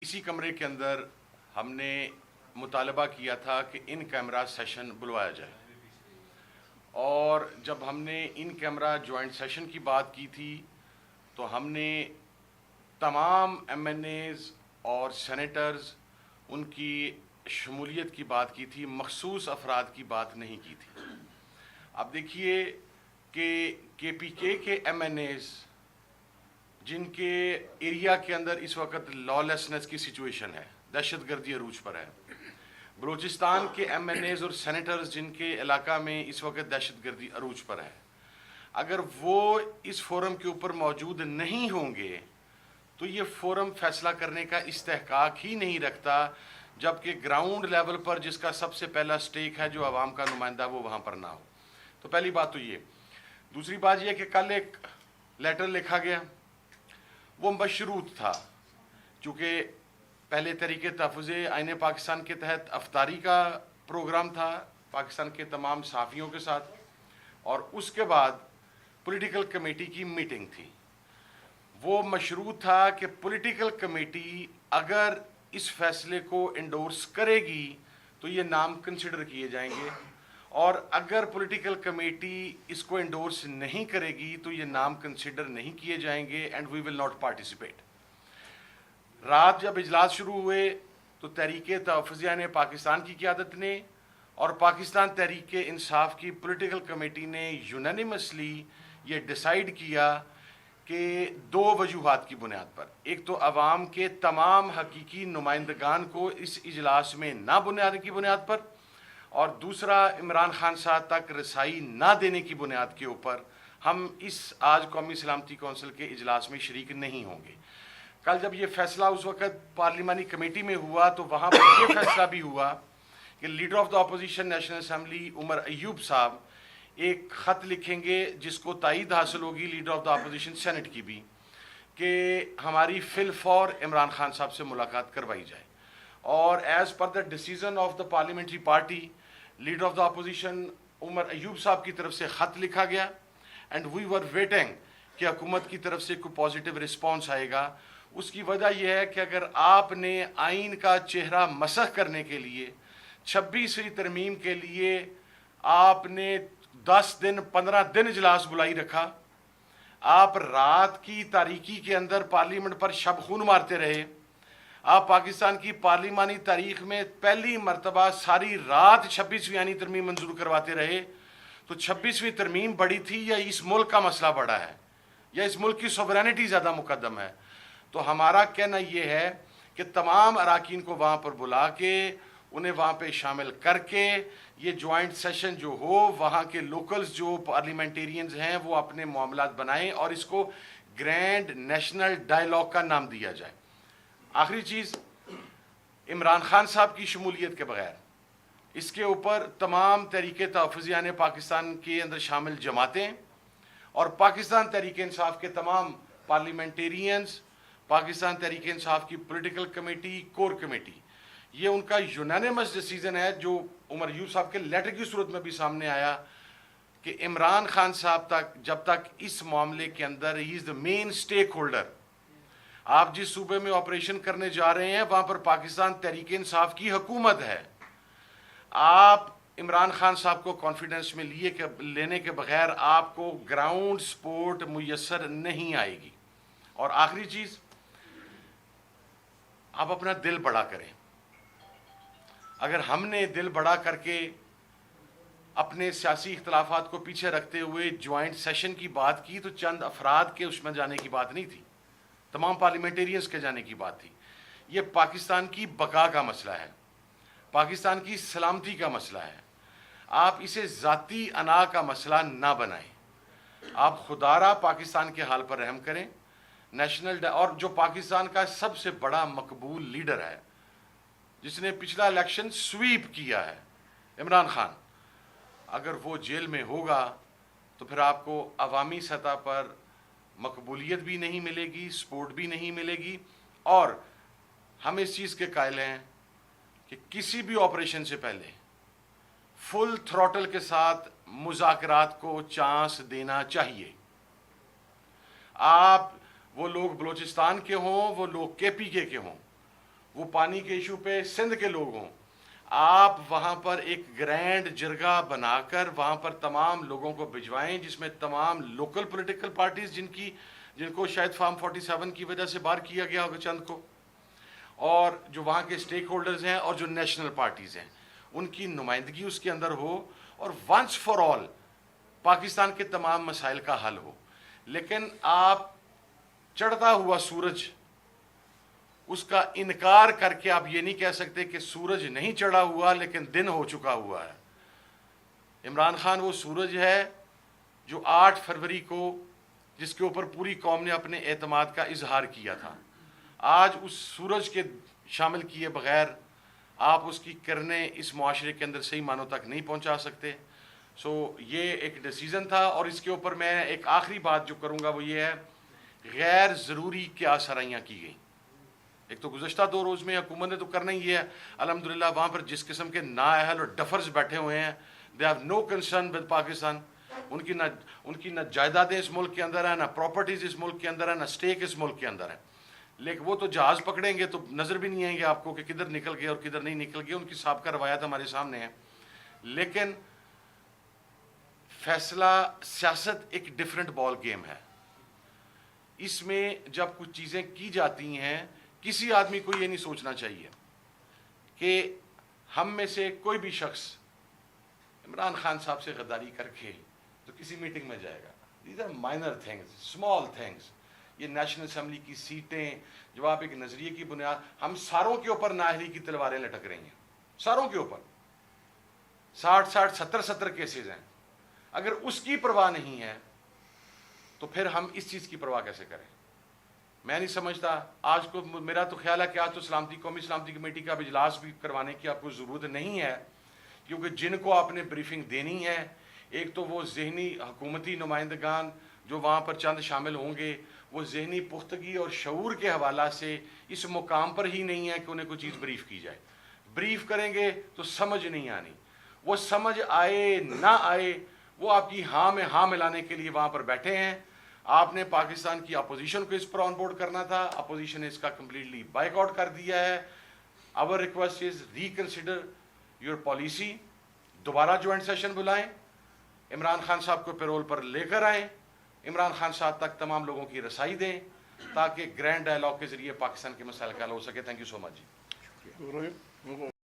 इसी कमरे के अंदर हमने मुतालबा किया था कि इन कैमरा सेशन बुलवाया जाए, और जब हमने इन कैमरा जॉइंट सेशन की बात की थी तो हमने तमाम एमएनएज़ और सेनेटर्स उनकी शमूलियत की बात की थी, मखसूस अफराद की बात नहीं की थी। अब देखिए कि केपीके के एमएनएज़ जिनके एरिया के अंदर इस वक्त लॉलेसनेस की सिचुएशन है, दहशतगर्दी अरूज पर है, बलूचिस्तान के एमएनएज़ और सेनेटर्स जिनके इलाका में इस वक्त दहशतगर्दी अरूज पर है, अगर वो इस फोरम के ऊपर मौजूद नहीं होंगे तो ये फोरम फैसला करने का इस्तेहकाक ही नहीं रखता, जबकि ग्राउंड लेवल पर जिसका सबसे पहला स्टेक है, जो आवाम का नुमाइंदा, वो वहाँ पर ना हो। तो पहली बात तो ये। दूसरी बात यह कि कल एक लेटर लिखा गया, वो मशरूत था, चूँकि पहले तरीके तहफ़्फ़ुज़ आईन पाकिस्तान के तहत अफ्तारी का प्रोग्राम था पाकिस्तान के तमाम सहाफ़ियों के साथ, और उसके बाद पॉलिटिकल कमेटी की मीटिंग थी। वो मशरूत था कि पॉलिटिकल कमेटी अगर इस फैसले को इंडोर्स करेगी तो ये नाम कंसिडर किए जाएंगे, और अगर पॉलिटिकल कमेटी इसको इंडोर्स नहीं करेगी तो ये नाम कंसिडर नहीं किए जाएंगे and we will not participate. रात जब इजलास शुरू हुए तो तहरीक तहफ़्फ़ुज़ आईन पाकिस्तान की क़यादत ने और पाकिस्तान तहरीक इंसाफ की पॉलिटिकल कमेटी ने यूनानिमसली ये डिसाइड किया कि दो वजूहात की बुनियाद पर, एक तो अवाम के तमाम हकीकी नुमाइंदगान को इस इजलास में ना बुनियाद की बुनियाद पर, और दूसरा इमरान खान साहब तक रसाई ना देने की बुनियाद के ऊपर हम इस आज कौमी सलामती कौंसिल के इजलास में शरीक नहीं होंगे। कल जब ये फैसला उस वक़्त पार्लिमानी कमेटी में हुआ तो वहाँ पर यह फैसला भी हुआ कि leader of the opposition national assembly Umar Ayub साहब एक ख़त लिखेंगे जिसको तायीद हासिल होगी leader of the opposition senate की भी, कि हमारी फिल फॉर इमरान खान साहब से मुलाकात करवाई जाए। और as per the decision of the parliamentary party, leader of the opposition Umar Ayub साहब की तरफ से ख़त लिखा गया एंड वी वर वेटिंग कि हुकूमत की तरफ से कोई पॉजिटिव रिस्पॉन्स आएगा। उसकी वजह यह है कि अगर आपने आइन का चेहरा मसख करने के लिए 26वीं तरमीम के लिए आपने 10 दिन 15 दिन इजलास बुलाई रखा, आप रात की तारीकी के अंदर पार्लियामेंट पर शब खून मारते रहे, आप पाकिस्तान की पार्लिमानी तारीख में पहली मरतबा सारी रात 26वीं आईनी तरमीम मंजूर करवाते रहे, तो 26वीं तरमीम बड़ी थी या इस मुल्क का मसला बड़ा है या इस मुल्क की सोवरेनिटी ज़्यादा मुकद्दम है? तो हमारा कहना यह है कि तमाम अराकीन को वहाँ पर बुला के उन्हें वहाँ पे शामिल करके ये जॉइंट सेशन जो हो, वहाँ के लोकल्स जो पार्लियामेंटेरियंस हैं वो अपने मामलात बनाएं और इसको ग्रैंड नेशनल डायलॉग का नाम दिया जाए। आखिरी चीज़, इमरान खान साहब की शमूलियत के बगैर इसके ऊपर तमाम तहरीक तहफ़्फ़ुज़ आईन पाकिस्तान के अंदर शामिल जमातें और पाकिस्तान तहरीक इंसाफ के तमाम पार्लियामेंटेरियंस, पाकिस्तान तहरीक इंसाफ की पॉलिटिकल कमेटी, कोर कमेटी, ये उनका यूनानिमस डिसीजन है जो उमर अयूब साहब के लेटर की सूरत में भी सामने आया कि इमरान खान साहब तक जब तक इस मामले के अंदर ही is the main stakeholder, आप जिस सूबे में ऑपरेशन करने जा रहे हैं वहाँ पर पाकिस्तान तहरीक इंसाफ की हुकूमत है, आप इमरान खान साहब को कॉन्फिडेंस में लेने के बगैर आपको ग्राउंड सपोर्ट मुयस्सर नहीं आएगी। और आखिरी चीज़, आप अपना दिल बड़ा करें। अगर हमने दिल बड़ा करके अपने सियासी इख्तलाफात को पीछे रखते हुए जॉइंट सेशन की बात की तो चंद अफराद के उसमें जाने की बात नहीं थी, तमाम पार्लियामेंटेरियंस के जाने की बात थी। ये पाकिस्तान की बका का मसला है, पाकिस्तान की सलामती का मसला है। आप इसे ज़ाती अना का मसला ना बनाएं। आप खुदारा पाकिस्तान के हाल पर रहम करें। नेशनल और जो पाकिस्तान का सबसे बड़ा मकबूल लीडर है, जिसने पिछला इलेक्शन स्वीप किया है, इमरान खान, अगर वो जेल में होगा तो फिर आपको अवामी सतह पर मकबूलियत भी नहीं मिलेगी, सपोर्ट भी नहीं मिलेगी। और हम इस चीज़ के कायल हैं कि किसी भी ऑपरेशन से पहले फुल थ्रॉटल के साथ मुज़ाकरात को चांस देना चाहिए। आप वो लोग बलूचिस्तान के हों, वो लोग केपीके के हों, وہ پانی کے ایشو پہ سندھ کے لوگ ہوں، آپ وہاں پر ایک گرینڈ جرگہ بنا کر وہاں پر تمام لوگوں کو بھجوائیں، جس میں تمام لوکل پولیٹیکل پارٹیز جن کو شاید فارم 47 کی وجہ سے باہر کیا گیا ہوگا چند کو، اور جو وہاں کے سٹیک ہولڈرز ہیں اور جو نیشنل پارٹیز ہیں، ان کی نمائندگی اس کے اندر ہو اور ونس فار آل پاکستان کے تمام مسائل کا حل ہو۔ لیکن آپ چڑھتا ہوا سورج، اس کا انکار کر کے آپ یہ نہیں کہہ سکتے کہ سورج نہیں چڑھا ہوا لیکن دن ہو چکا ہوا ہے۔ عمران خان وہ سورج ہے جو 8 فروری کو، جس کے اوپر پوری قوم نے اپنے اعتماد کا اظہار کیا تھا، آج اس سورج کے شامل کیے بغیر آپ اس کی کرنیں اس معاشرے کے اندر صحیح معنوں تک نہیں پہنچا سکتے۔ سو یہ ایک ڈیسیژن تھا، اور اس کے اوپر میں ایک آخری بات جو کروں گا وہ یہ ہے، غیر ضروری کیا سرائیاں کی گئیں۔ ایک تو گزشتہ 2 روز میں حکومت نے تو کرنا ہی ہے، الحمدللہ وہاں پر جس قسم کے نااہل اور ڈفرز بیٹھے ہوئے ہیں، they have no concern with Pakistan, ان کی نہ جائیدادیں اس ملک کے اندر ہیں، نہ پراپرٹیز اس ملک کے اندر ہیں، نہ سٹیک اس ملک کے اندر ہے، لیکن وہ تو جہاز پکڑیں گے تو نظر بھی نہیں آئیں گے آپ کو کہ کدھر نکل گئے اور کدھر نہیں نکل گئے، ان کی سابقہ روایات ہمارے سامنے ہیں۔ لیکن فیصلہ سیاست ایک ڈیفرنٹ بال گیم ہے، اس میں جب کچھ چیزیں کی جاتی ہیں، کسی آدمی کو یہ نہیں سوچنا چاہیے کہ ہم میں سے کوئی بھی شخص عمران خان صاحب سے غداری کر کے تو کسی میٹنگ میں جائے گا۔ These are minor things, small things. یہ نیشنل اسمبلی کی سیٹیں، جو آپ ایک نظریے کی بنیاد، ہم ساروں کے اوپر نااہلی کی تلواریں لٹک رہی ہیں، ساروں کے اوپر 60 70 کیسز ہیں۔ اگر اس کی پرواہ نہیں ہے تو پھر ہم اس چیز کی پرواہ کیسے کریں؟ میں نہیں سمجھتا۔ آج کو میرا تو خیال ہے کہ آج تو قومی سلامتی کمیٹی کا اجلاس بھی کروانے کی آپ کو ضرورت نہیں ہے، کیونکہ جن کو آپ نے بریفنگ دینی ہے، ایک تو وہ ذہنی حکومتی نمائندگان جو وہاں پر چند شامل ہوں گے، وہ ذہنی پختگی اور شعور کے حوالہ سے اس مقام پر ہی نہیں ہے کہ انہیں کوئی چیز بریف کی جائے۔ بریف کریں گے تو سمجھ نہیں آنی، وہ سمجھ آئے نہ آئے، وہ آپ کی ہاں میں ہاں ملانے کے لیے وہاں پر بیٹھے ہیں۔ آپ نے پاکستان کی اپوزیشن کو اس پر آن بورڈ کرنا تھا، اپوزیشن نے اس کا کمپلیٹلی بائک آؤٹ کر دیا ہے۔ our request is reconsider your policy، دوبارہ جوائنٹ سیشن بلائیں، عمران خان صاحب کو پیرول پر لے کر آئیں، عمران خان صاحب تک تمام لوگوں کی رسائی دیں تاکہ گرینڈ ڈائلاگ کے ذریعے پاکستان کے مسائل کا حل ہو سکے۔ Thank you so much G.